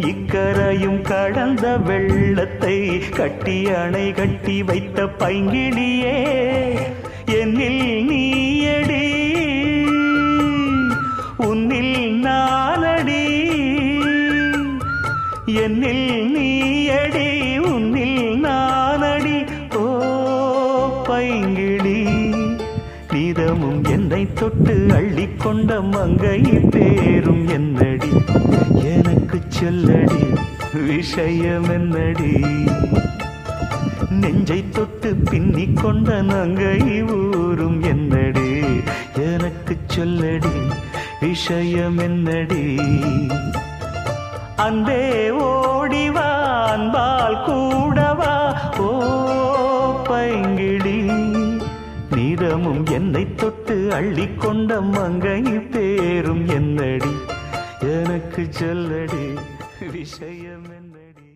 இக்கரையும் கடந்த வெள்ளத்தை கட்டி அணை கட்டி வைத்த பைங்கிளியே என்னில் நீயடி உன்னில் நானடி என்னில் நீயடி உன்னில் நானடி ஓ பைங்கிளி நீதமும் என்னை தொட்டு அள்ளிக்கொண்ட மங்கை பேரும் என்னடி எனக்கு சொல்லடி விஷயம் என்னடி நெஞ்சை தொட்டு பின்னிக் கொண்ட நங்கை ஊரும் என்னடி எனக்கு சொல்லடி விஷயம் என்னடி அந்தே ஓடிவா அன்பால் கூடவா ஓ பைங்கிளி நீதமும் என்னை தொட்டு அள்ளிக்கொண்ட மங்கை பேரும் என்னடி எனக்கு சொல்லடி விஷயம் என்னடி